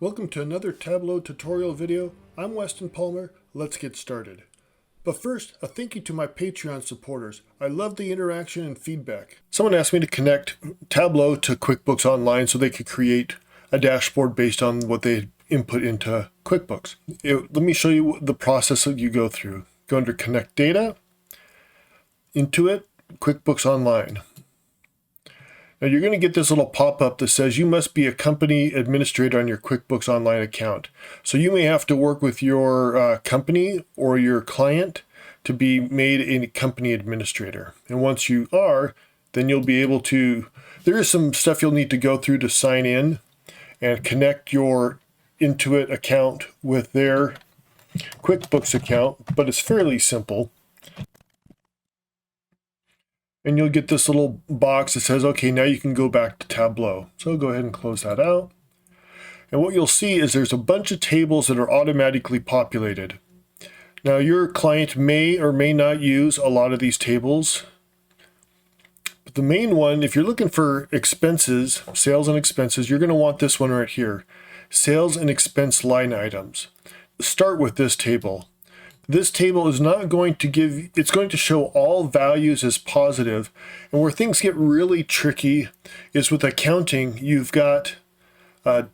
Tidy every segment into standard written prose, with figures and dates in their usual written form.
Welcome to another Tableau tutorial video. I'm Weston Palmer. Let's get started. But first, a thank you to my Patreon supporters. I love the interaction and feedback. Someone asked me to connect Tableau to QuickBooks Online so they could create a dashboard based on what they input into QuickBooks. Let me show you the process that you go through. Go under Connect Data, Intuit, QuickBooks Online. Now you're going to get this little pop-up that says you must be a company administrator on your QuickBooks Online account. So you may have to work with your company or your client to be made a company administrator. And once you are, then you'll be able to, there is some stuff you'll need to go through to sign in and connect your Intuit account with their QuickBooks account, but it's fairly simple. And you'll get this little box that says, okay, now you can go back to Tableau. So go ahead and close that out. And what you'll see is there's a bunch of tables that are automatically populated. Now your client may or may not use a lot of these tables. But the main one, if you're looking for expenses, sales and expenses, you're going to want this one right here. Sales and expense line items. Start with this table. This table is not going to give, it's going to show all values as positive. And where things get really tricky is with accounting, you've got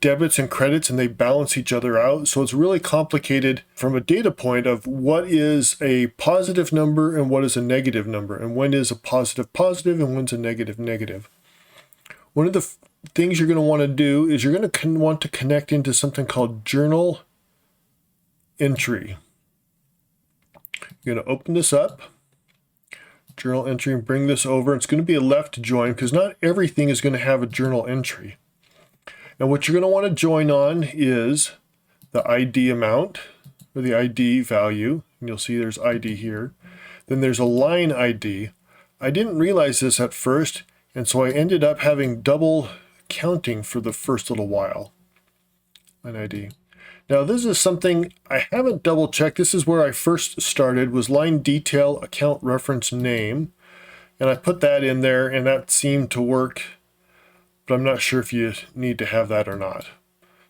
debits and credits and they balance each other out. So it's really complicated from a data point of what is a positive number and what is a negative number, and when is a positive positive and when's a negative negative. One of the things you're going to want to do is you're going to want to connect into something called journal entry. You're going to open this up, journal entry, and bring this over. It's going to be a left join because not everything is going to have a journal entry. Now what you're going to want to join on is the ID amount or the ID value. And you'll see there's ID here. Then there's a line ID. I didn't realize this at first, and so I ended up having double counting for the first little while. Line ID. Now this is something I haven't double checked. This is where I first started, was line detail account reference name. And I put that in there and that seemed to work, but I'm not sure if you need to have that or not.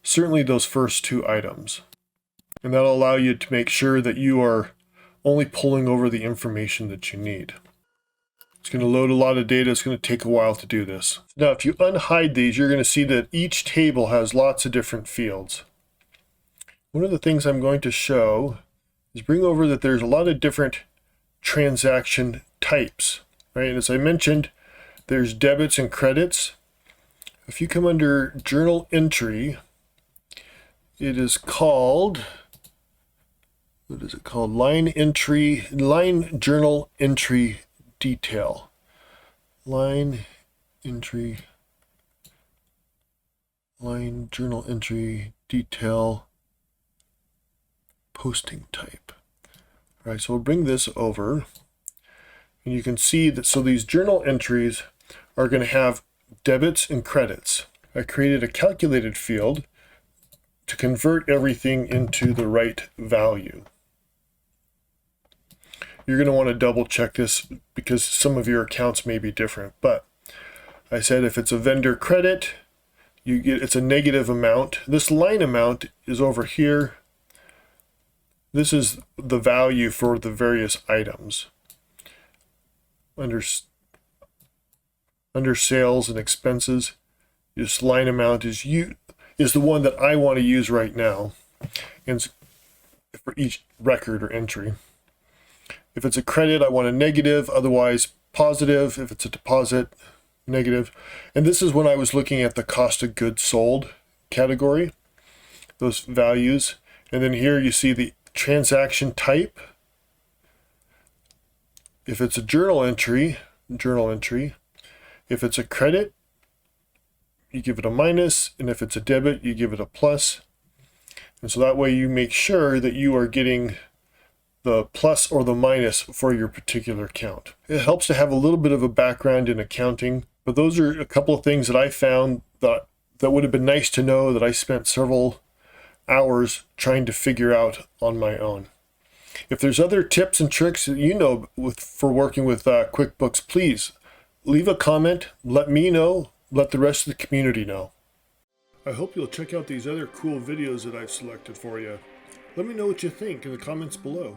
Certainly those first two items. And that'll allow you to make sure that you are only pulling over the information that you need. It's going to load a lot of data. It's going to take a while to do this. Now if you unhide these, you're going to see that each table has lots of different fields. One of the things I'm going to show is bring over that there's a lot of different transaction types, right? And as I mentioned, there's debits and credits. If you come under journal entry, it is called, what is it called? Line journal entry detail. Line journal entry detail. Posting type. All right, so we'll bring this over and you can see that, so these journal entries are going to have debits and credits. I created a calculated field to convert everything into the right value. You're going to want to double check this because some of your accounts may be different, but I said if it's a vendor credit, it's a negative amount. This line amount is over here. This is the value for the various items. Under sales and expenses, this line amount is the one that I want to use right now, and for each record or entry. If it's a credit, I want a negative, otherwise positive. If it's a deposit, negative. And this is when I was looking at the cost of goods sold category, those values. And then here you see the transaction type. If it's a journal entry. If it's a credit, you give it a minus, and if it's a debit, you give it a plus. And so that way you make sure that you are getting the plus or the minus for your particular account. It helps to have a little bit of a background in accounting, but those are a couple of things that I found that would have been nice to know, that I spent several hours trying to figure out on my own. If there's other tips and tricks that you know for working with QuickBooks, please leave a comment, let me know, let the rest of the community know. I hope you'll check out these other cool videos that I've selected for you. Let me know what you think in the comments below.